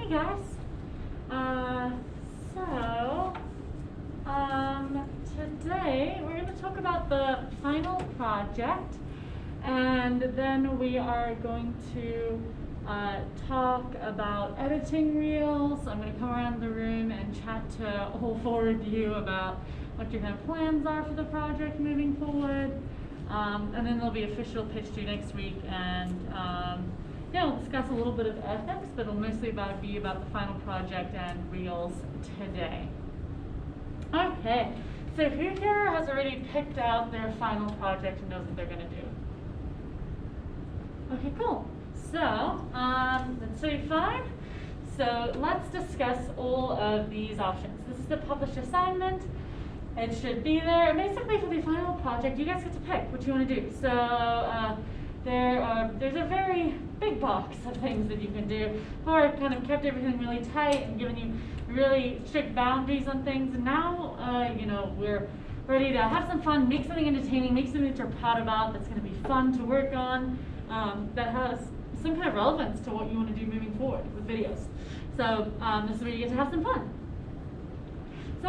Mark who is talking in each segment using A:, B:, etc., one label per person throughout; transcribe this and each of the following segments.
A: Hey guys. Today we're going to talk about the final project, and then we are going to talk about editing reels. I'm going to come around the room and chat to all four of you about what your kind of plans are for the project moving forward, and then there'll be official pitch due next week, and we'll discuss a little bit of ethics, but it'll mostly be about the final project and reels today. Okay, so who here has already picked out their final project and knows what they're going to do? Okay, cool. So, that's pretty fine. So let's discuss all of these options. This is the published assignment. It should be there. Basically, for the final project, you guys get to pick what you want to do. So there's a very big box of things that you can do. Before I kind of kept everything really tight and given you really strict boundaries on things. And now, we're ready to have some fun, make something entertaining, make something that you're proud about, that's going to be fun to work on, that has some kind of relevance to what you want to do moving forward with videos. So this is where you get to have some fun. So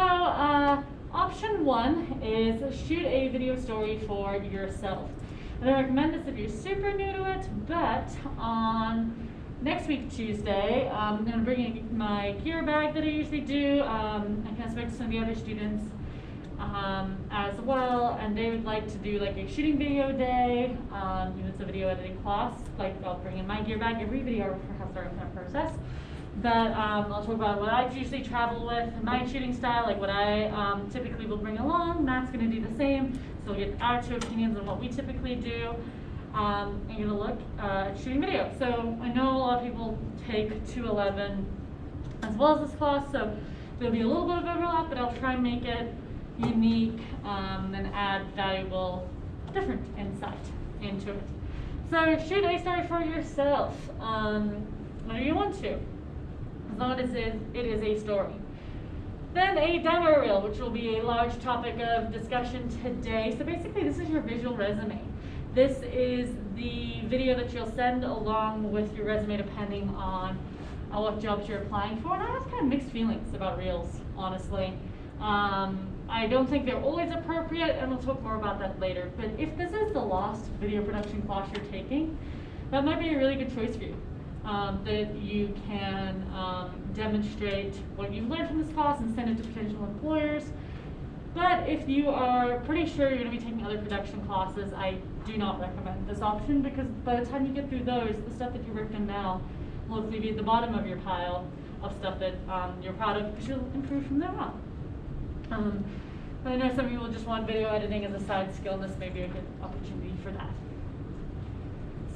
A: option one is shoot a video story for yourself. And I recommend this if you're super new to it, but on next week, Tuesday, I'm going to bring in my gear bag that I usually do. I kind of spoke to some of the other students as well, and they would like to do like a shooting video day. It's a video editing class. Like I'll bring in my gear bag. Every video has their own kind of process. But I'll talk about what I usually travel with, my shooting style, like what I typically will bring along. Matt's going to do the same, so we'll get our two opinions on what we typically do. And you're going to look at shooting video. So I know a lot of people take 211 as well as this class, so there'll be a little bit of overlap, but I'll try and make it unique and add valuable, different insight into it. So shoot a story for yourself. Whenever you want to. As long as it is a story. Then a demo reel, which will be a large topic of discussion today. So basically this is your visual resume. This is the video that you'll send along with your resume depending on what jobs you're applying for. And I have kind of mixed feelings about reels, honestly. I don't think they're always appropriate, and we'll talk more about that later. But if this is the last video production class you're taking, that might be a really good choice for you. That you can demonstrate what you've learned from this class and send it to potential employers. But if you are pretty sure you're going to be taking other production classes, I do not recommend this option, because by the time you get through those, the stuff that you're working on now will hopefully be at the bottom of your pile of stuff that you're proud of, because you'll improve from there on. But I know some people just want video editing as a side skill, and this may be a good opportunity for that.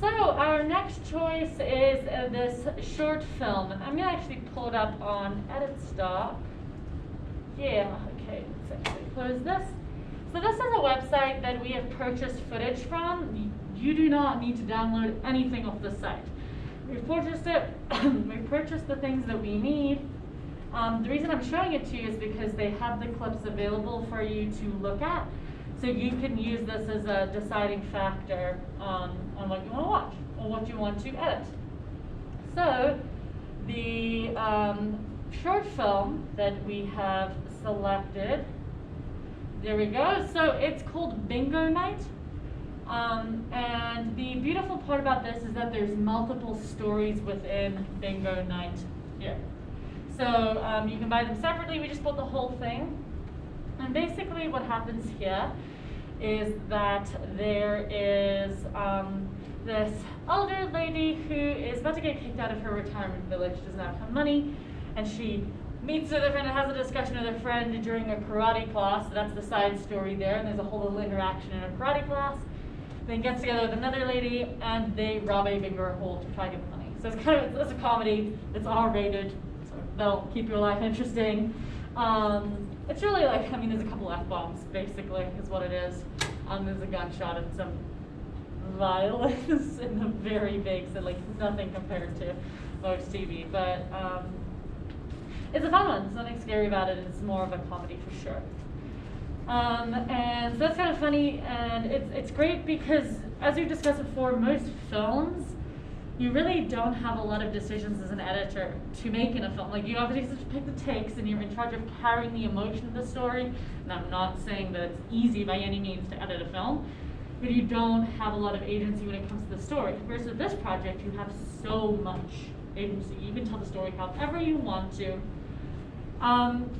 A: So our next choice is this short film, and I'm going to actually pull it up on EditStop. Yeah, okay, let's actually close this. So this is a website that we have purchased footage from. You do not need to download anything off the site. We've purchased it, we've purchased the things that we need. The reason I'm showing it to you is because they have the clips available for you to look at. So you can use this as a deciding factor on what you want to watch or what you want to edit. So the short film that we have selected, there we go. So it's called Bingo Night. And the beautiful part about this is that there's multiple stories within Bingo Night here. So you can buy them separately. We just bought the whole thing. And basically what happens here is that there is this older lady who is about to get kicked out of her retirement village, does not have money, and she meets with a friend and has a discussion with a friend during a karate class. So that's the side story there, and there's a whole little interaction in a karate class. Then gets together with another lady, and they rob a bingo hall to try to get money. So it's a comedy. It's R-rated, so that'll keep your life interesting. It's really like, there's a couple F-bombs, basically, is what it is. There's a gunshot and some violence in the very big, so like nothing compared to most TV. But it's a fun one. There's nothing scary about it. It's more of a comedy for sure. And so that's kind of funny, and it's great because, as we've discussed before, most films you really don't have a lot of decisions as an editor to make in a film. Like, you obviously just pick the takes and you're in charge of carrying the emotion of the story. And I'm not saying that it's easy by any means to edit a film, but you don't have a lot of agency when it comes to the story. Whereas with this project, you have so much agency. You can tell the story however you want to.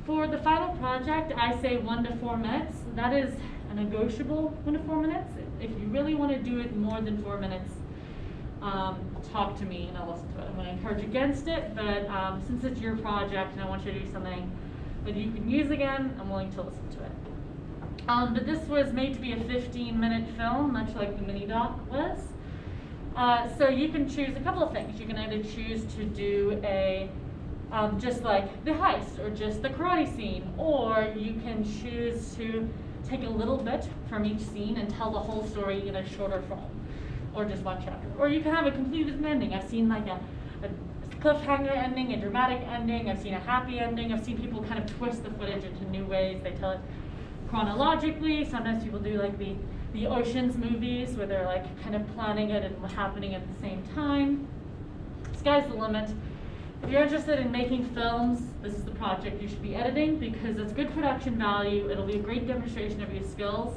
A: For the final project, I say 1 to 4 minutes. That is a negotiable 1 to 4 minutes. If you really want to do it more than 4 minutes, talk to me and I'll listen to it. I'm going to encourage against it, but since it's your project and I want you to do something that you can use again, I'm willing to listen to it. But this was made to be a 15-minute film, much like the mini doc was. So you can choose a couple of things. You can either choose to do a just like the heist or just the karate scene, or you can choose to take a little bit from each scene and tell the whole story in a shorter form, or just one chapter. Or you can have a completely different ending. I've seen like a cliffhanger ending, a dramatic ending. I've seen a happy ending. I've seen people kind of twist the footage into new ways. They tell it chronologically. Sometimes people do like the Ocean's movies where they're like kind of planning it and happening at the same time. Sky's the limit. If you're interested in making films, this is the project you should be editing because it's good production value. It'll be a great demonstration of your skills.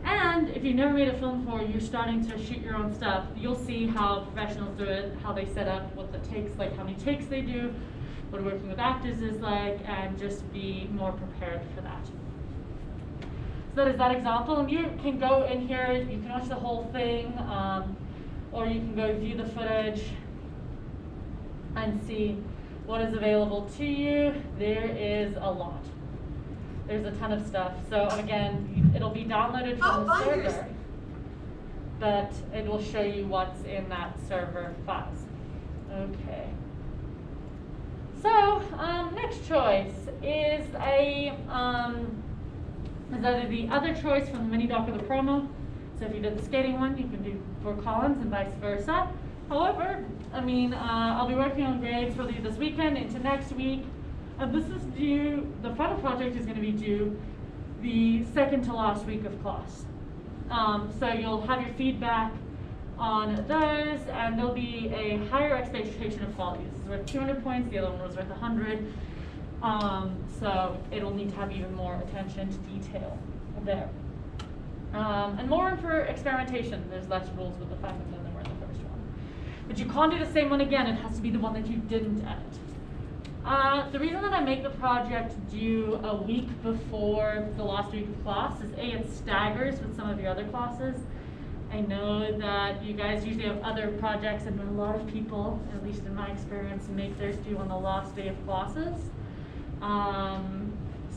A: And if you've never made a film before, you're starting to shoot your own stuff, you'll see how professionals do it, how they set up, what the takes, like how many takes they do, what working with actors is like, and just be more prepared for that. So that is that example. And you can go in here, you can watch the whole thing, or you can go view the footage and see what is available to you. There is a lot. There's a ton of stuff. So again, it'll be downloaded from the server, but it will show you what's in that server files. Okay. So next choice is is either the other choice from the mini doc or the promo. So if you did the skating one, you can do Fort Collins and vice versa. However, I mean, I'll be working on grades for this weekend into next week. This is due, the final project is going to be due the second to last week of class. So you'll have your feedback on those, and there'll be a higher expectation of quality. This is worth 200 points, the other one was worth 100. So it'll need to have even more attention to detail there. And more room for experimentation. There's less rules with the final than there were in the first one. But you can't do the same one again. It has to be the one that you didn't edit. The reason that I make the project due a week before the last week of class is A, it staggers with some of your other classes. I know that you guys usually have other projects, and a lot of people, at least in my experience, make theirs due on the last day of classes.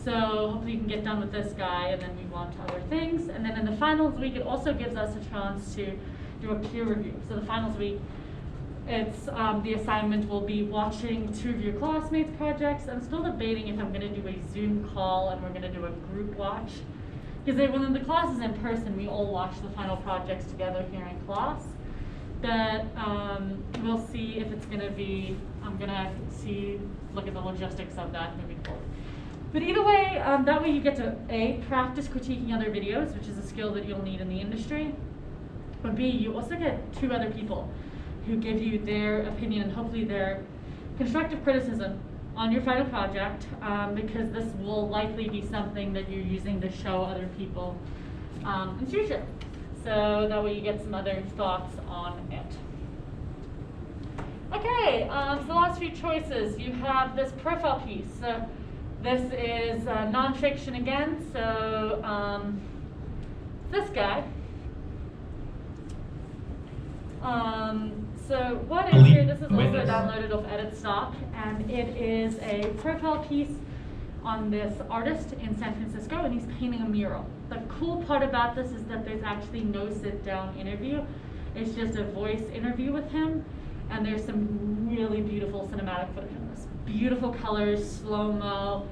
A: So hopefully you can get done with this guy and then move on to other things. And then in the finals week, it also gives us a chance to do a peer review. So the finals week, it's the assignment will be watching 2 of your classmates' projects. I'm still debating if I'm going to do a Zoom call and we're going to do a group watch. Because when the class is in person, we all watch the final projects together here in class. But we'll see if it's going to be, I'm going to look at the logistics of that moving forward. But either way, that way you get to A, practice critiquing other videos, which is a skill that you'll need in the industry. But B, you also get 2 other people who give you their opinion and hopefully their constructive criticism on your final project, because this will likely be something that you're using to show other people in future. So that way you get some other thoughts on it. Okay, so the last few choices. You have this profile piece. So this is nonfiction again. So this guy. So what is here? This is also downloaded off EditStock, and it is a profile piece on this artist in San Francisco, and he's painting a mural. The cool part about this is that there's actually no sit-down interview. It's just a voice interview with him, and there's some really beautiful cinematic footage in this. Beautiful colors, slow-mo,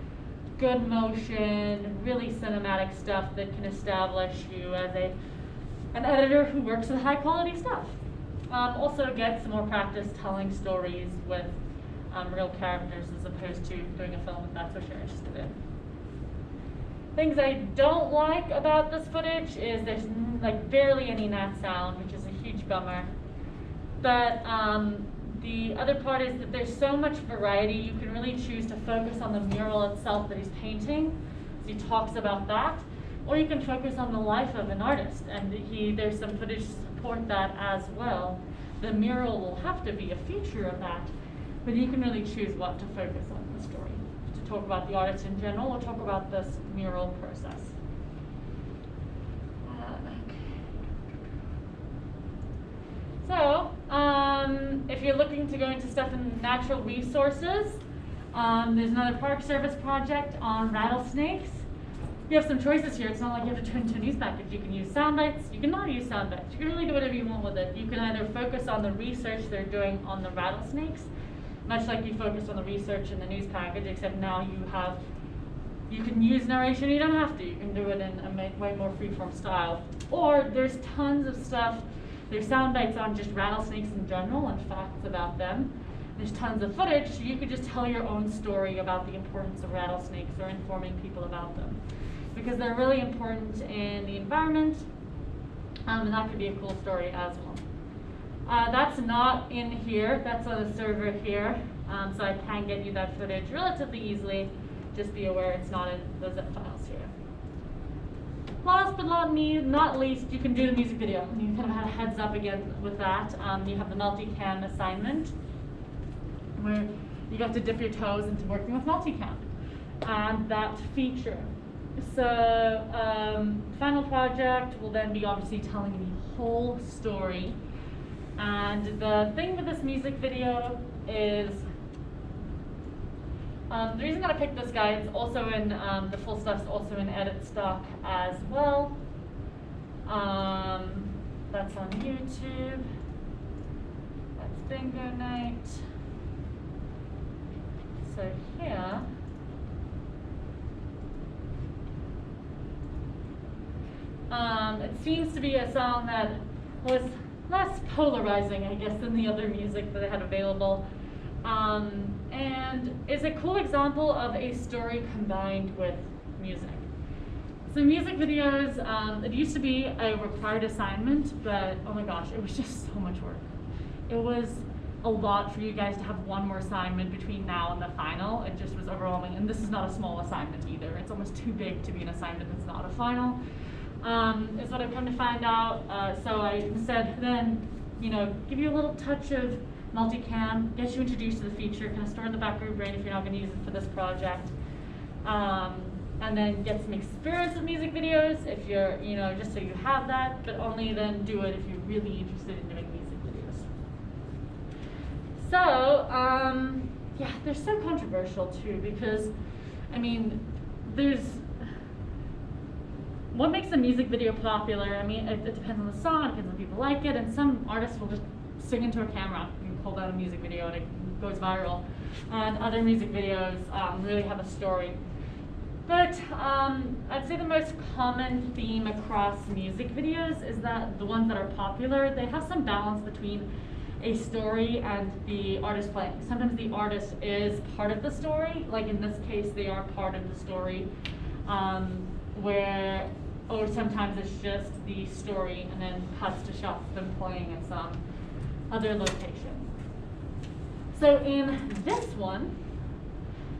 A: good motion, really cinematic stuff that can establish you as an editor who works with high-quality stuff. Also get some more practice telling stories with real characters as opposed to doing a film if that's what you're interested in. Things I don't like about this footage is there's like barely any nat sound, which is a huge bummer. But the other part is that there's so much variety. You can really choose to focus on the mural itself that he's painting. So he talks about that. Or you can focus on the life of an artist, and there's some footage to support that as well. The mural will have to be a feature of that, but you can really choose what to focus on in the story. To talk about the artist in general, or talk about this mural process. So, if you're looking to go into stuff in natural resources, there's another Park Service project on rattlesnakes. You have some choices here. It's not like you have to turn to a news package. You can use sound bites. You can not use sound bites. You can really do whatever you want with it. You can either focus on the research they're doing on the rattlesnakes, much like you focused on the research in the news package, except now you can use narration. You don't have to. You can do it in a way more freeform style. Or there's tons of stuff. There's sound bites on just rattlesnakes in general and facts about them. There's tons of footage, so you could just tell your own story about the importance of rattlesnakes or informing people about them, because they're really important in the environment, and that could be a cool story as well. That's not in here. That's on a server here, so I can get you that footage relatively easily. Just be aware it's not in the zip files here. Last but not least, you can do the music video. You kind of had a heads up again with that. You have the multicam assignment, where you have to dip your toes into working with multicam and that feature. So final project will then be obviously telling the whole story. And the thing with this music video is, the reason that I picked this guy, it's also in, the full stuff's also in edit stock as well. That's on YouTube. That's Bingo Night. So here, it seems to be a song that was less polarizing, I guess, than the other music that I had available. And is a cool example of a story combined with music. So music videos, it used to be a required assignment, but oh my gosh, it was just so much work. It was a lot for you guys to have one more assignment between now and the final. It just was overwhelming, and this is not a small assignment either. It's almost too big to be an assignment that's not a final. Is what I've come to find out. So I instead then, give you a little touch of multicam, get you introduced to the feature, kind of store in the back of your brain if you're not going to use it for this project, and then get some experience with music videos if you're, just so you have that, but only then do it if you're really interested in doing music videos. So, yeah, they're so controversial too, because, what makes a music video popular? It depends on the song, it depends on people like it, and some artists will just sing into a camera and pull out a music video and it goes viral. And other music videos really have a story. But I'd say the most common theme across music videos is that the ones that are popular, they have some balance between a story and the artist playing. Sometimes the artist is part of the story, like in this case they are part of the story, or sometimes it's just the story and then cuts to shots of them playing in some other location. So in this one,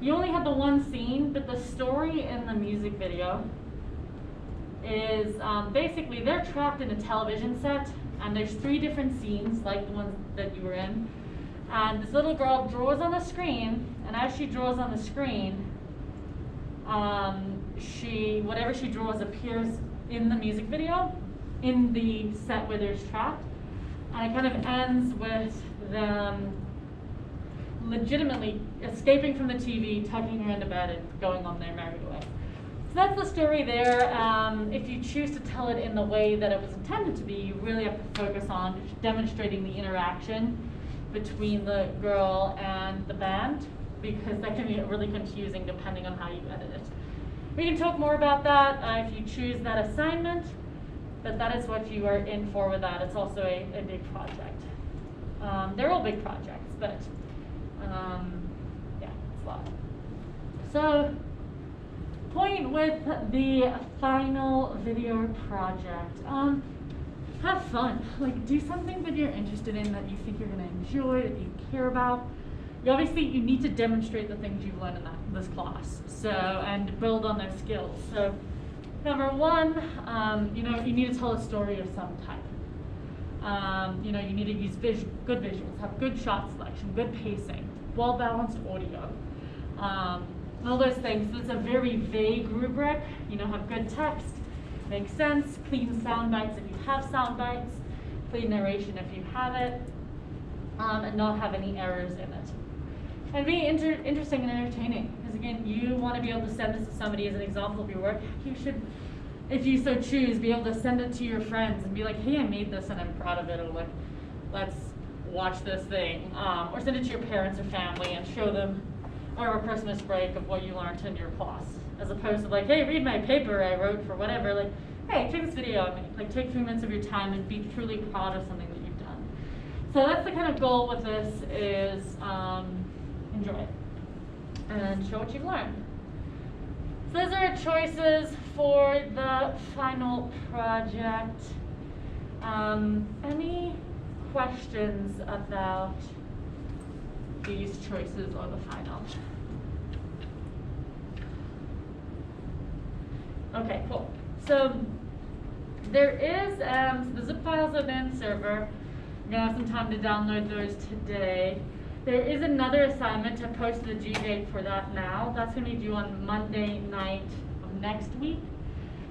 A: you only have the one scene, but the story in the music video is basically they're trapped in a television set, and there's 3 different scenes like the ones that you were in. And this little girl draws on the screen, and as she draws on the screen, whatever she draws appears in the music video, in the set where they're trapped. And it kind of ends with them legitimately escaping from the TV, tucking her into bed, and going on their merry way. So that's the story there. If you choose to tell it in the way that it was intended to be, you really have to focus on demonstrating the interaction between the girl and the band, because that can be really confusing depending on how you edit it. We can talk more about that if you choose that assignment, but that is what you are in for with that. It's also a big project. They're all big projects, but yeah, it's a lot. So, point with the final video project. have fun. Like, do something that you're interested in, that you think you're going to enjoy, that you care about. You need to demonstrate the things you've learned in this class, so, and build on those skills. So number one, you need to tell a story of some type. You need to use good visuals, have good shot selection, good pacing, well-balanced audio, all those things. So it's a very vague rubric. Have good text, make sense, clean sound bites if you have sound bites, clean narration if you have it, and not have any errors in it. And be interesting and entertaining, because again, you want to be able to send this to somebody as an example of your work. You should, if you so choose, be able to send it to your friends and be like, hey, I made this and I'm proud of it, or like, let's watch this thing. Or send it to your parents or family and show them over Christmas break of what you learned in your class. As opposed to like, hey, read my paper I wrote for whatever. Like, hey, check this video I made. Like, take 3 minutes of your time and be truly proud of something that you've done. So that's the kind of goal with this is enjoy it and show what you've learned. So those are our choices for the final project. Any questions about these choices or the final? Okay, cool. So there is the zip files are in server. I'm gonna have some time to download those today. There is another assignment to post the due date for that now. That's gonna be due on Monday night of next week.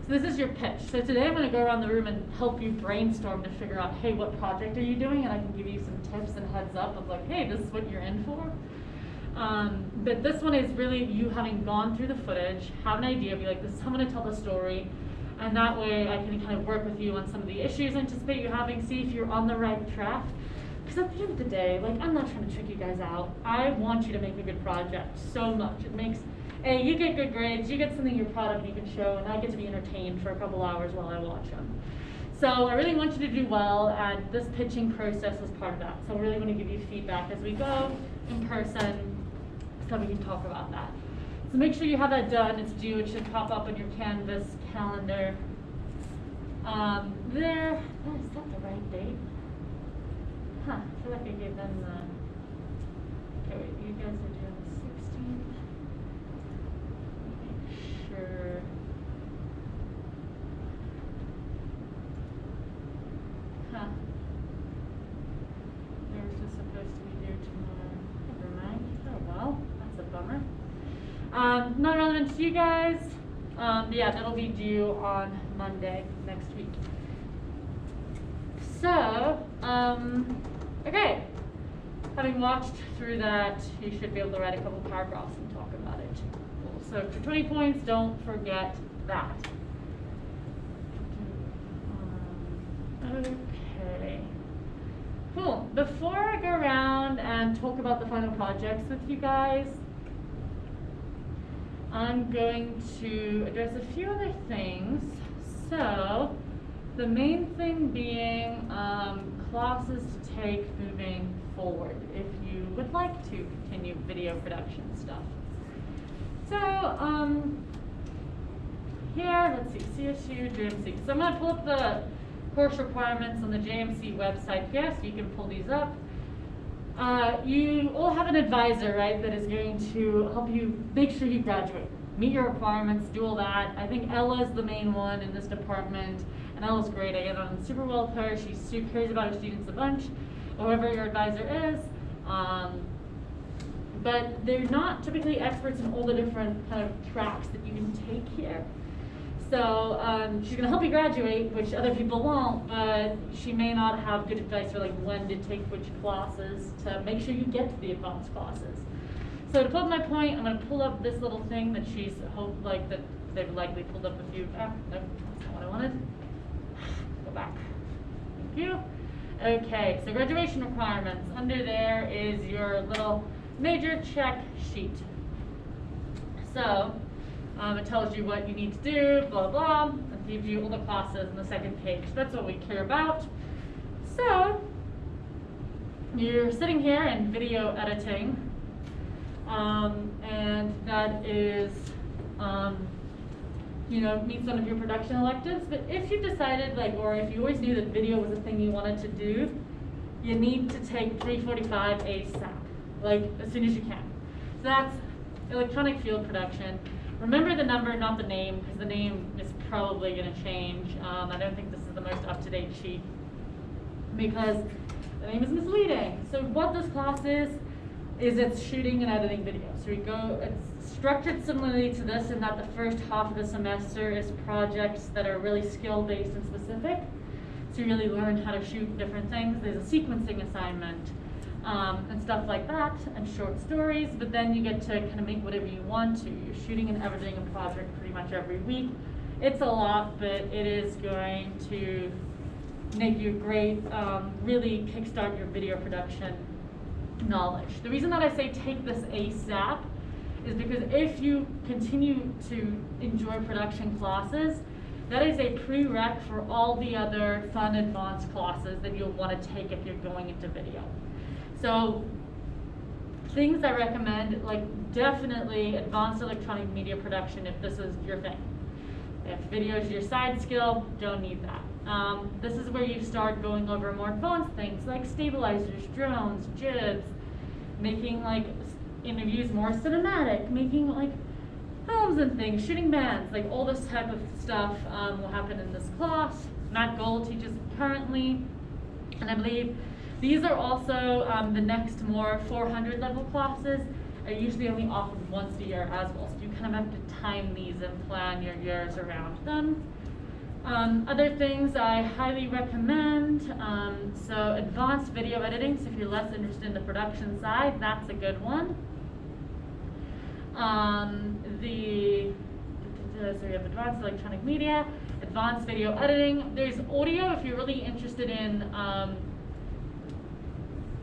A: So this is your pitch. So today I'm gonna go around the room and help you brainstorm to figure out, hey, what project are you doing? And I can give you some tips and heads up of like, hey, this is what you're in for. But this one is really you having gone through the footage, have an idea, be like, this is how I'm gonna tell the story. And that way I can kind of work with you on some of the issues I anticipate you having, see if you're on the right track. Because at the end of the day, like, I'm not trying to trick you guys out. I want you to make a good project so much. It makes, you get good grades, you get something you're proud of and you can show, and I get to be entertained for a couple hours while I watch them. So I really want you to do well, and this pitching process is part of that. So I really want to give you feedback as we go in person so we can talk about that. So make sure you have that done. It's due. It should pop up on your Canvas calendar. Is that the right date? Huh, I feel like I gave them the, okay, wait, you guys are doing the 16th. Make sure. Huh. They were just supposed to be due tomorrow. Never mind. Oh well, that's a bummer. Not relevant to you guys. Yeah, that'll be due on Monday next week. So, okay. Having watched through that, you should be able to write a couple paragraphs and talk about it. Cool. So for 20 points, don't forget that. Okay. Cool. Before I go around and talk about the final projects with you guys, I'm going to address a few other things. So, the main thing being classes to take moving forward if you would like to continue video production stuff. So, here, let's see, CSU, JMC. So I'm going to pull up the course requirements on the JMC website here so you can pull these up. You all have an advisor, right, that is going to help you make sure you graduate, meet your requirements, do all that. I think Ella's the main one in this department, and Ella's great. I get on super well with her. She cares about her students a bunch, or whoever your advisor is. But they're not typically experts in all the different kind of tracks that you can take here. So she's going to help you graduate, which other people won't, but she may not have good advice for like when to take which classes to make sure you get to the advanced classes. So to prove my point, I'm going to pull up this little thing that she's that they've likely pulled up with you. Ah, no, that's not what I wanted. Go back. Thank you. Okay, so graduation requirements. Under there is your little major check sheet. So it tells you what you need to do, blah, blah, and gives you all the classes on the second page. That's what we care about. So you're sitting here in video editing, and that is meets one of your production electives. But if you decided, or if you always knew that video was a thing you wanted to do, you need to take 345 ASAP, as soon as you can. So that's electronic field production. Remember the number, not the name, because the name is probably going to change. I don't think this is the most up-to-date sheet because the name is misleading. So what this class is it's shooting and editing video. So it's structured similarly to this in that the first half of the semester is projects that are really skill-based and specific. So you really learn how to shoot different things. There's a sequencing assignment and stuff like that, and short stories, but then you get to kind of make whatever you want to. You're shooting and editing a project pretty much every week. It's a lot, but it is going to make you great, really kickstart your video production knowledge. The reason that I say take this ASAP is because if you continue to enjoy production classes, that is a prereq for all the other fun advanced classes that you'll want to take if you're going into video. So things I recommend, definitely advanced electronic media production if this is your thing. If video is your side skill, don't need that. This is where you start going over more advanced things like stabilizers, drones, jibs, making interviews more cinematic, making films and things, shooting bands, all this type of stuff will happen in this class. Matt Gold teaches currently, and I believe these are also the next more 400 level classes are usually only offered once a year as well. So you kind of have to time these and plan your years around them. Other things I highly recommend, so advanced video editing, so if you're less interested in the production side, that's a good one. So we have advanced electronic media, advanced video editing. There's audio if you're really interested in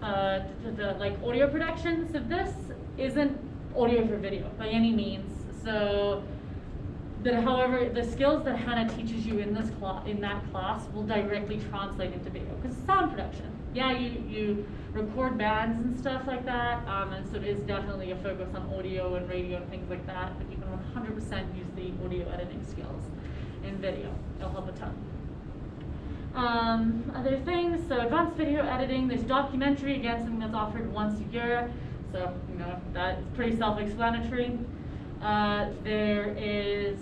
A: audio production. So this isn't audio for video by any means. So however, the skills that Hannah teaches you in that class will directly translate into video, because it's sound production. Yeah, you record bands and stuff like that, and so it is definitely a focus on audio and radio and things like that, but you can 100% use the audio editing skills in video. It'll help a ton. Other things, so advanced video editing, there's documentary, again, something that's offered once a year, so that's pretty self-explanatory. There is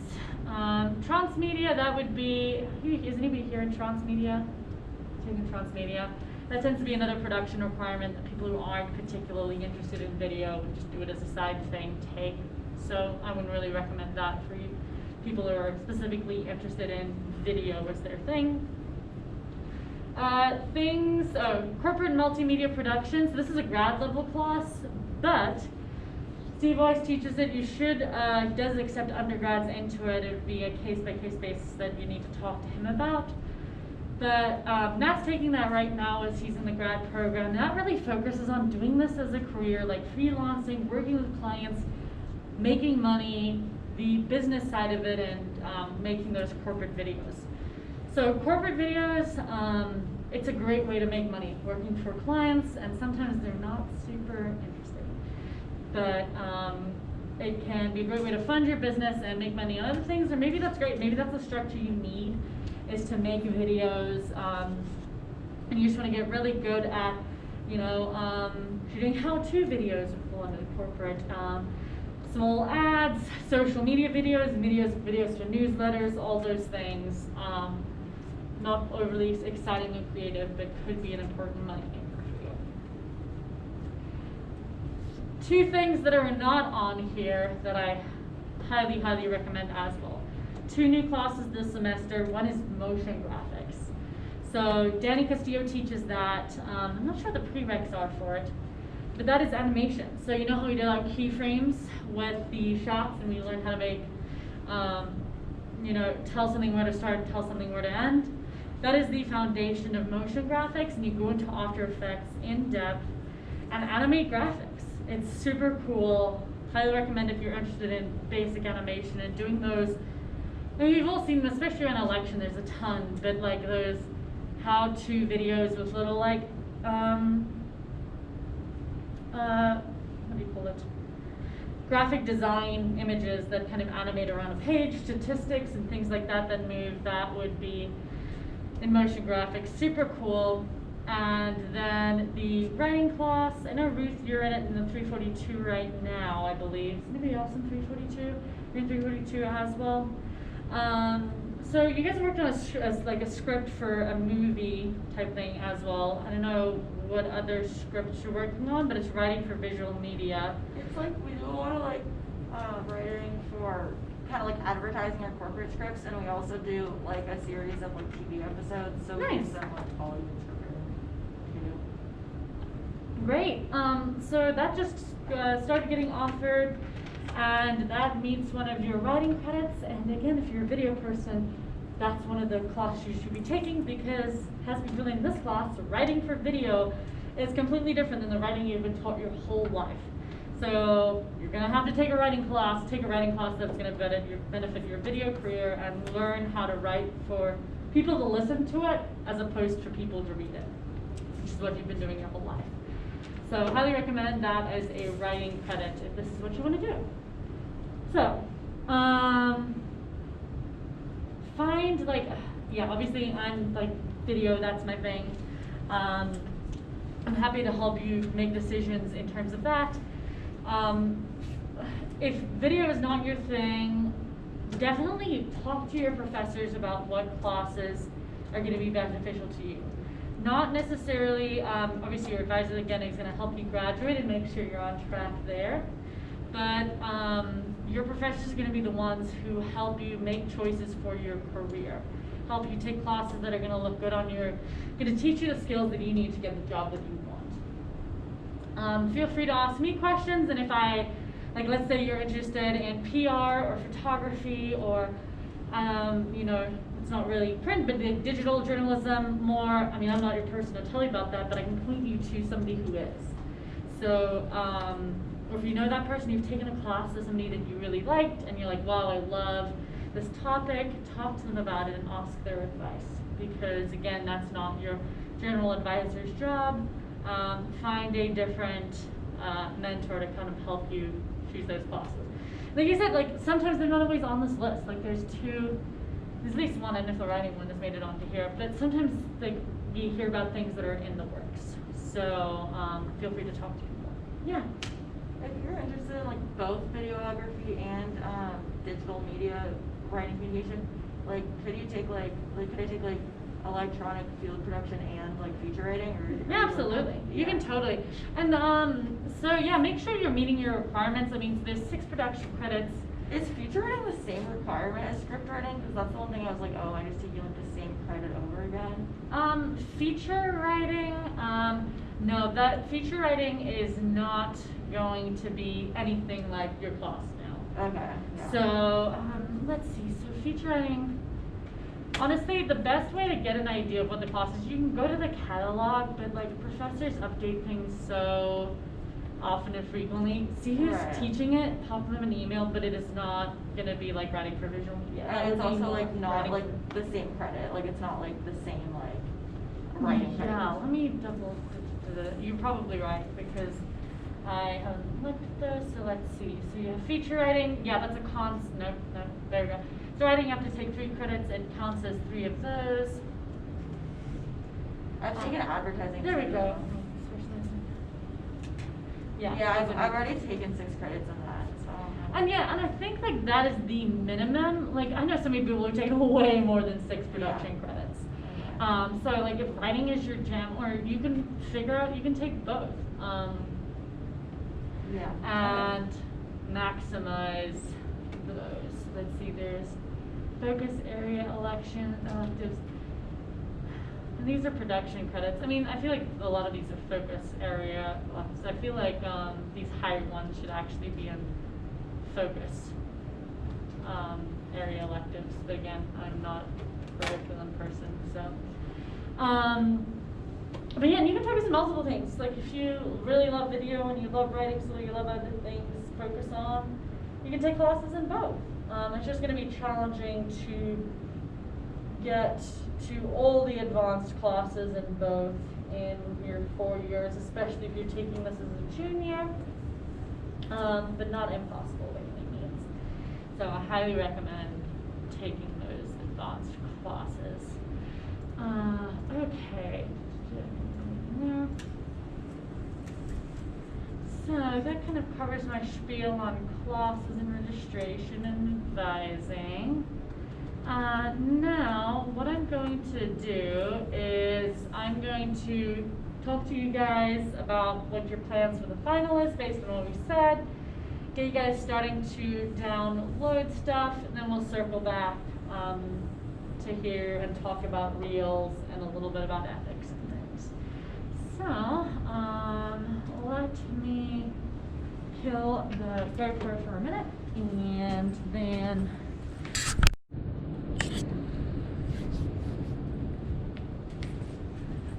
A: transmedia, that would be, is anybody here in transmedia? Taking transmedia. That tends to be another production requirement that people who aren't particularly interested in video would just do it as a side thing take. So I wouldn't really recommend that for you people who are specifically interested in video as their thing. Corporate multimedia production. So this is a grad level class, but Steve always teaches it. You should, he does accept undergrads into it. It would be a case-by-case basis that you need to talk to him about. But Matt's taking that right now as he's in the grad program. And that really focuses on doing this as a career, like freelancing, working with clients, making money, the business side of it, and making those corporate videos. So corporate videos, it's a great way to make money, working for clients, and sometimes they're not super interesting. But it can be a great way to fund your business and make money on other things, or maybe that's great, maybe that's the structure you need, is to make videos, and you just want to get really good at, shooting how-to videos with London corporate, small ads, social media videos for newsletters, all those things. Not overly exciting and creative, but could be an important money maker for you. Two things that are not on here that I highly, highly recommend as well. Two new classes this semester. One is motion graphics. So Danny Castillo teaches that. I'm not sure what the prereqs are for it, but that is animation. So you know how we did our keyframes with the shots, and we learned how to make, tell something where to start and tell something where to end. That is the foundation of motion graphics, and you go into After Effects in depth and animate graphics. It's super cool. Highly recommend if you're interested in basic animation and doing those. I mean, we've all seen them, especially on election, there's a ton, but those how-to videos with little what do you call it? graphic design images that kind of animate around a page, statistics and things like that that move, that would be in motion graphics. Super cool. And then the writing class, I know Ruth, you're in it in the 342 right now, I believe. Is anybody else in 342? You're in 342 as well. So you guys worked on a script for a movie type thing as well. I don't know what other scripts you're working on, but it's writing for visual media.
B: It's like we do a lot of like writing for kind of like advertising or corporate scripts, and we also do like a series of like TV episodes. So
A: Nice.
B: we do some like Hollywood scripting too.
A: Great. So that just started getting offered, and that meets one of your writing credits. And again, if you're a video person, that's one of the classes you should be taking, because as we've learned in this class, writing for video is completely different than the writing you've been taught your whole life. So you're going to have to take a writing class that's going to benefit your video career, and learn how to write for people to listen to it as opposed to people to read it, which is what you've been doing your whole life. So highly recommend that as a writing credit if this is what you want to do. So, find obviously I'm like video, that's my thing. I'm happy to help you make decisions in terms of that. If video is not your thing, definitely talk to your professors about what classes are going to be beneficial to you. Not necessarily, obviously your advisor again is going to help you graduate and make sure you're on track there, but your professors are going to be the ones who help you make choices for your career, help you take classes that are going to look good on your, going to teach you the skills that you need to get the job that you want. Feel free to ask me questions, and if let's say you're interested in PR or photography or, it's not really print, but the digital journalism more, I'm not your person to tell you about that, but I can point you to somebody who is. So, or if you know that person, you've taken a class with somebody that you really liked, and you're like, wow, I love this topic, talk to them about it and ask their advice. Because again, that's not your general advisor's job. Find a different mentor to kind of help you choose those classes. Like you said, sometimes they're not always on this list. There's at least one, I don't know if the writing one has made it onto here, but sometimes you hear about things that are in the works. So feel free to talk to people. Yeah.
B: If you're interested in both videography and digital media writing communication, could you take could I take electronic field production and feature writing, or
A: yeah, absolutely. You can totally. And so yeah, make sure you're meeting your requirements. There's 6 production credits.
B: Is feature writing the same requirement as script writing? Because that's the one thing I was like, oh, I just taking the same credit over again.
A: Feature writing, no, that feature writing is not going to be anything like your class now.
B: Okay. Yeah.
A: So let's see. So feature writing. Honestly, the best way to get an idea of what the class is, you can go to the catalog, but professors update things so often and frequently. See who's teaching it, pop them an email, but it is not going to be writing for visual media.
B: And it's also not the same credit. It's not the same writing credit.
A: Yeah, let me double click. You're probably right, because I haven't looked at those, so let's see. So you have feature writing, yeah, that's a no, there we go. So writing, you have to take 3 credits, it counts as 3 of those.
B: I've taken advertising.
A: There we go.
B: Yeah, I've already taken 6 credits on that, so.
A: And yeah, and I think that is the minimum. I know so many people are taking way more than 6 production credits. Okay. So if writing is your jam, or you can figure out, you can take both. And maximize those. Let's see, there's focus area, election, electives. And these are production credits. I feel like a lot of these are focus area electives. I feel like these higher ones should actually be in focus area electives. But again, I'm not a curriculum person, so. But yeah, and you can focus on multiple things. If you really love video and you love writing, so you love other things, focus on. You can take classes in both. It's just going to be challenging to get to all the advanced classes in both in your 4 years, especially if you're taking this as a junior. but not impossible by any means. So I highly recommend taking those advanced classes. Okay. So that kind of covers my spiel on classes and registration and advising. Now, what I'm going to do is I'm going to talk to you guys about what your plans for the final is based on what we said, get you guys starting to download stuff, and then we'll circle back to here and talk about Reels and a little bit about ethics and things. So, let me kill the GoPro for a minute, and then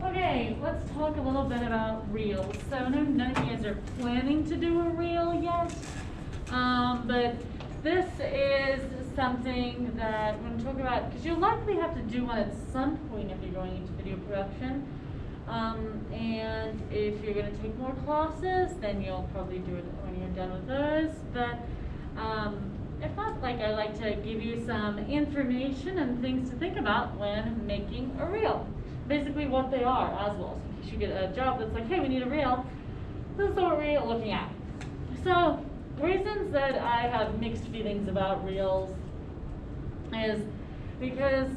A: okay, let's talk a little bit about Reels. So I know none of you guys are planning to do a Reel yet, but this is something that when we talk about, because you'll likely have to do one at some point if you're going into video production, and if you're going to take more classes, then you'll probably do it when you're done with those. But if not, like, I like to give you some information and things to think about when making a Reel. Basically what they are as well. So in case you get a job that's like, hey, we need a Reel, this is what we're looking at. So reasons that I have mixed feelings about Reels is because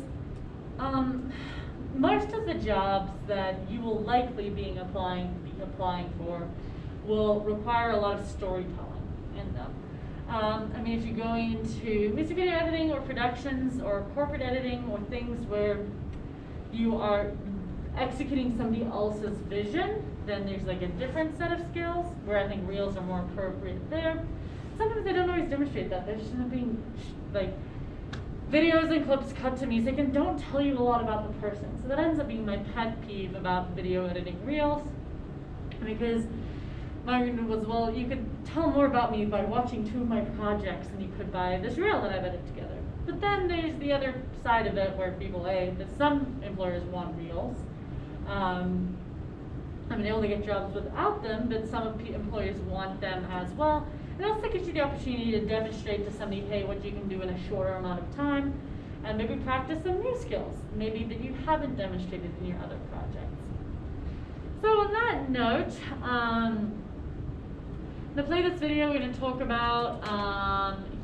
A: most of the jobs that you will likely be applying for will require a lot of storytelling in them. I mean, if you go into music video editing or productions or corporate editing or things where you are executing somebody else's vision, then there's like a different set of skills where I think Reels are more appropriate there. Sometimes they don't always demonstrate that. They're just not being like videos and clips cut to music and don't tell you a lot about the person. So that ends up being my pet peeve about video editing Reels, because my reason was, well, you could tell more about me by watching 2 of my projects than you could by this Reel that I've edited together. But then there's the other side of it where people, that some employers want Reels. I mean, they only get jobs without them, but some employers want them as well. It also gives you the opportunity to demonstrate to somebody, hey, what you can do in a shorter amount of time, and maybe practice some new skills, maybe that you haven't demonstrated in your other projects. So on that note, to play this video, we're going to talk about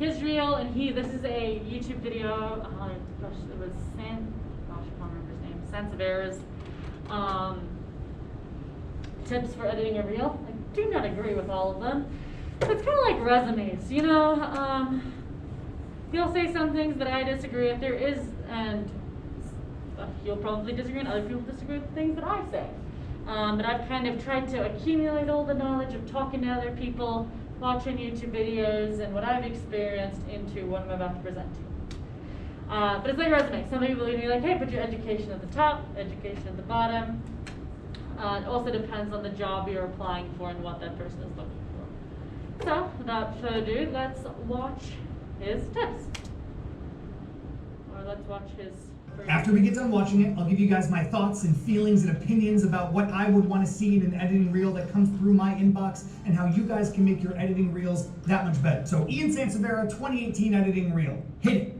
A: his Reel, and this is a YouTube video. Gosh, it was I can't remember his name. Sansevera's tips for editing a Reel. I do not agree with all of them. It's kind of like resumes, you know. He'll say some things that I disagree with. There is, and he'll probably disagree, and other people disagree with the things that I say. But I've kind of tried to accumulate all the knowledge of talking to other people, watching YouTube videos, and what I've experienced into what I'm about to present to you. But it's like a resume. Some people will be like, hey, put your education at the top, education at the bottom. It also depends on the job you're applying for and what that person is looking for. So, without further ado, let's watch his tips. Or let's watch his...
C: After we get done watching it, I'll give you guys my thoughts and feelings and opinions about what I would want to see in an editing reel that comes through my inbox and how you guys can make your editing reels that much better. So Ian Sansevera, 2018 editing reel. Hit it.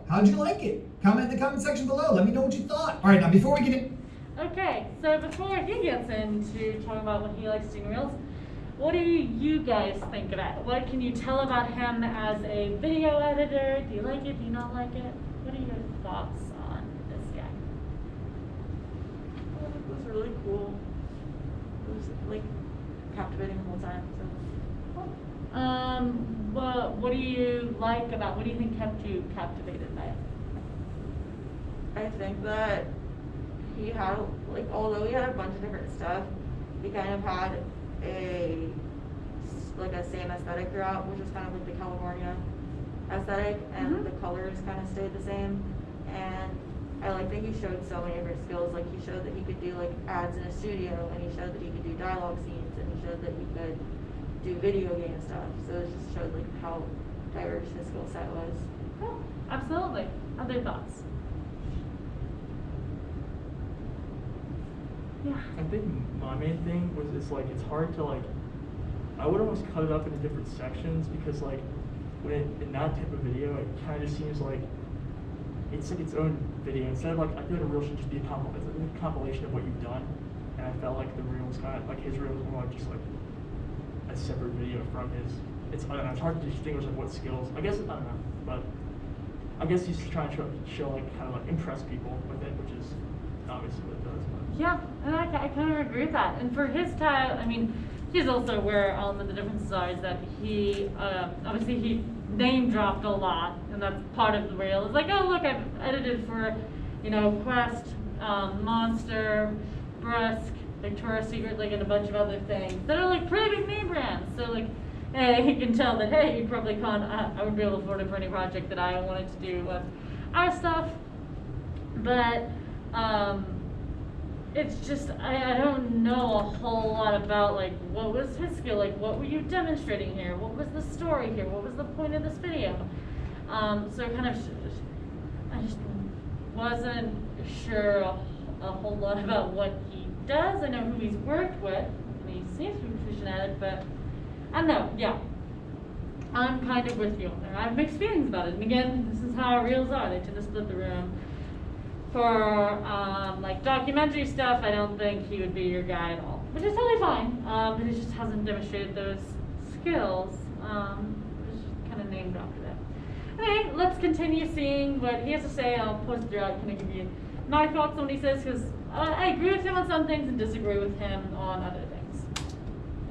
C: How'd you like it? Comment in the comment section below. Let me know what you thought. All right, now before we get in,
A: Okay, so before he gets into talking about what he likes to do in Reels, what do you guys think about it? What can you tell about him as a video editor? Do you like it? Do you not like it? What are your thoughts on this guy?
B: It was really cool. It was like captivating the whole time. So
A: What do you like about? What do you think kept you captivated by it?
B: I think that he had, like, although he had a bunch of different stuff, he kind of had a same aesthetic throughout, which was kind of like the California aesthetic, and
A: Mhm.
B: the colors kind of stayed the same. And I like that he showed so many different skills. Like, he showed that he could do like ads in a studio, and he showed that he could do dialogue scenes, and he showed that he could do video game stuff. So it just showed like how diverse his skill set was.
A: Cool. Absolutely. Other thoughts? Yeah.
D: I think my main thing was it's like it's hard to like I would almost cut it up into different sections because like when in that type of video it kind of just seems like it's like its own video instead of like I feel like a reel should just be a compilation of what you've done, and I felt like the reel was kind of like his reel was more like just like a separate video from his. It's I don't know, it's hard to distinguish like what skills. I guess I don't know, but I guess he's trying to show like kind of like impress people with it, which is obviously what it does. But.
A: Yeah, and I kind of agree with that. And for his style, I mean, he's also aware of the differences are is that he, obviously he name dropped a lot, and that's part of the reel. It's like, oh look, I've edited for, Quest, Monster, Brusque, Victoria's Secret, like, and a bunch of other things that are like pretty big name brands. So like, he can tell that, hey, you probably can't, I would be able to afford it for any project that I wanted to do with our stuff. But, it's just, I don't know a whole lot about, like, what was his skill, like, what were you demonstrating here, what was the story here, what was the point of this video? So kind of, I just wasn't sure a whole lot about what he does. I know who he's worked with, and he seems to be proficient at it, but I don't know, yeah. I'm kind of with you on there. I have mixed feelings about it, and again, this is how our reels are, they tend to split the room. For like documentary stuff, I don't think he would be your guy at all, which is totally fine. But he just hasn't demonstrated those skills. Just kind of name dropped it. Anyway, let's continue seeing what he has to say. I'll post it throughout, kind of give you my thoughts on what he says, because I agree with him on some things and disagree with him on other things.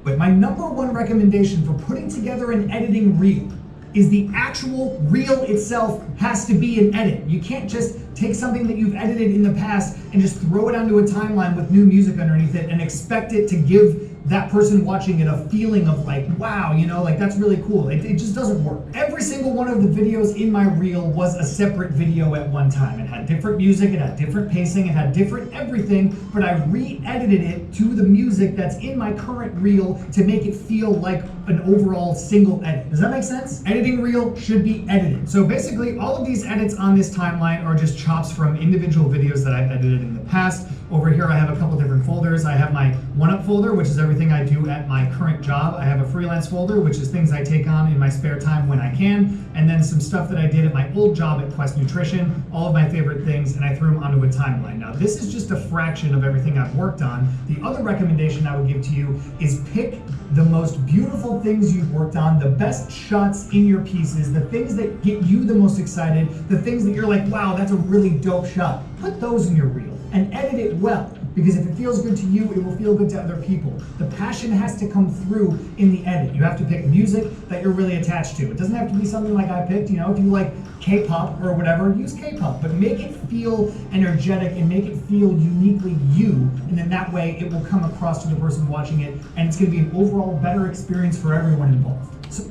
C: but my number one recommendation for putting together an editing reel is the actual reel itself has to be an edit. You can't just take something that you've edited in the past and just throw it onto a timeline with new music underneath it and expect it to give that person watching it a feeling of like, wow, like that's really cool. It just doesn't work. Every single one of the videos in my reel was a separate video at one time. It had different music, it had different pacing, it had different everything, but I re-edited it to the music that's in my current reel to make it feel like an overall single edit. Does that make sense? Editing reel should be edited. So basically all of these edits on this timeline are just chops from individual videos that I've edited in the past. Over here I have a couple different folders. I have my one-up folder, which is everything I do at my current job. I have a freelance folder, which is things I take on in my spare time when I can, and then some stuff that I did at my old job at Quest Nutrition, all of my favorite things, and I threw them onto a timeline. Now this is just a fraction of everything I've worked on. The other recommendation I would give to you is pick the most beautiful things you've worked on, the best shots in your pieces, the things that get you the most excited, the things that you're like, wow, that's a really dope shot. Put those in your reel and edit it well, because if it feels good to you, it will feel good to other people. The passion has to come through in the edit. You have to pick music that you're really attached to. It doesn't have to be something like I picked, if you like K-pop or whatever, use K-pop, but make it feel energetic and make it feel uniquely you, and then that way it will come across to the person watching it, and it's gonna be an overall better experience for everyone involved.
A: So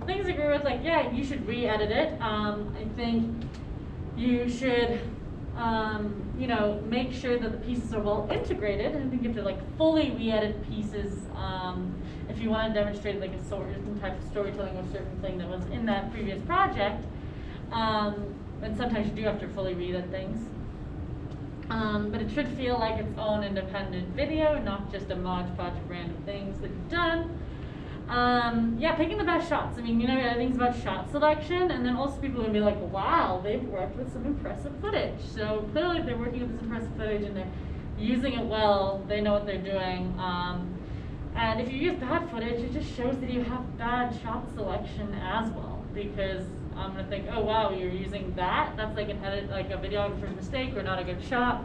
A: things I agree with, like, yeah, you should re-edit it. I think you should, make sure that the pieces are well integrated. I think you have to like fully re-edit pieces if you want to demonstrate like a certain type of storytelling or certain thing that was in that previous project. And sometimes you do have to fully re-edit things. But it should feel like its own independent video, not just a modge podge of random things that you've done. Yeah, picking the best shots. I mean, you know, everything's about shot selection, and then also people are gonna be like, wow, they've worked with some impressive footage. So clearly, if they're working with this impressive footage and they're using it well, they know what they're doing. And if you use bad footage, it just shows that you have bad shot selection as well. Because I'm gonna think, oh wow, you're using that. That's like an edit, like a videographer's mistake or not a good shot.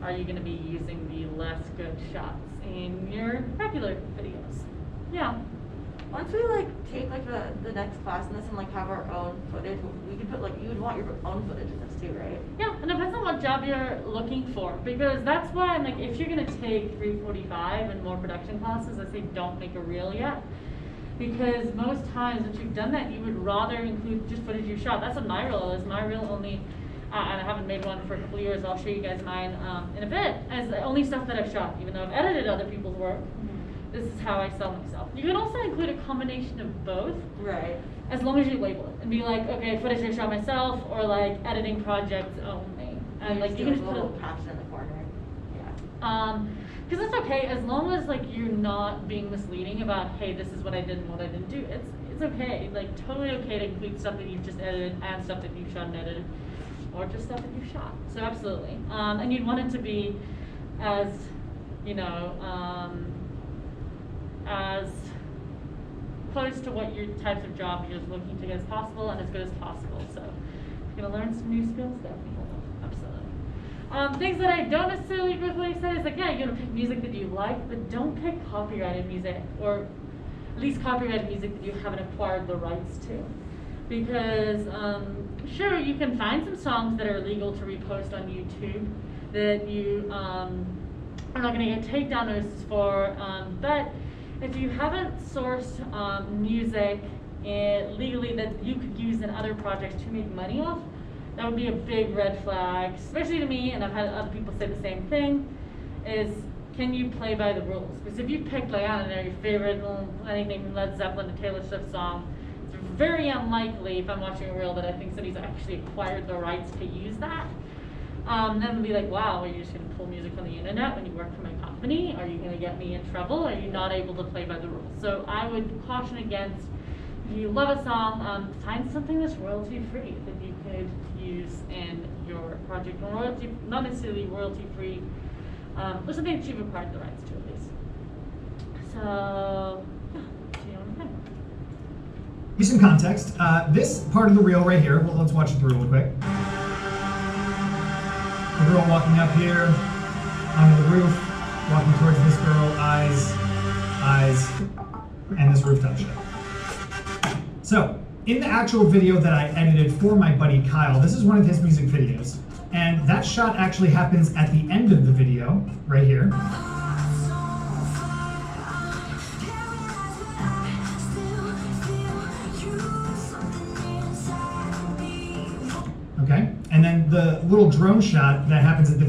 A: Are you gonna be using the less good shots in your regular videos? Yeah.
B: Once we like take like the next class in this and like have our own footage, we could put like, you would want your own footage in this too, right?
A: Yeah, and it depends on what job you're looking for, because that's why I'm like, if you're gonna take 345 and more production classes, I say don't make a reel yet, because most times once you've done that, you would rather include just footage you shot. That's what my reel is. My reel only, and I haven't made one for a couple years. I'll show you guys mine in a bit, as the only stuff that I've shot, even though I've edited other people's work. This is how I sell myself. You can also include a combination of both.
B: Right.
A: As long as you label it and be like, okay, footage I shot myself, or like editing projects only, and like you can
B: just
A: just
B: do a
A: put
B: little caption in the corner.
A: yeah. Because it's okay as long as like you're not being misleading about, hey, this is what I did and what I didn't do. It's okay, like totally okay to include stuff that you've just edited and stuff that you've shot and edited, or just stuff that you've shot. So absolutely, and you'd want it to be as, you know, as close to what your types of job you're looking to get as possible and as good as possible. So if you're gonna learn some new skills, definitely hold on. Absolutely. Things that I don't necessarally really say is like, yeah, you're gonna pick music that you like, but don't pick copyrighted music, or at least copyrighted music that you haven't acquired the rights to. Because sure, you can find some songs that are illegal to repost on YouTube that you are not gonna get takedown notices for, but if you haven't sourced music legally that you could use in other projects to make money off, that would be a big red flag, especially to me, and I've had other people say the same thing, is can you play by the rules? Because if you pick, like, I don't know, your favorite, anything from Led Zeppelin to Taylor Swift song, it's very unlikely, if I'm watching a reel, that I think somebody's actually acquired the rights to use that. Then it'll be like, wow, are you just gonna pull music from the internet when you work for my company? Are you gonna get me in trouble? Are you not able to play by the rules? So I would caution against, if you love a song, find something that's royalty free that you could use in your project. Or royalty, not necessarily royalty free, or something that you've acquired the rights to at least. So, yeah, do you know what I'm saying?
C: Give you some context. This part of the reel right here, well, let's watch it through real quick. The girl walking up here onto the roof, walking towards this girl, eyes, and this rooftop shot. So, in the actual video that I edited for my buddy Kyle, this is one of his music videos, and that shot actually happens at the end of the video, right here. Okay, and then the little drone shot that happens at the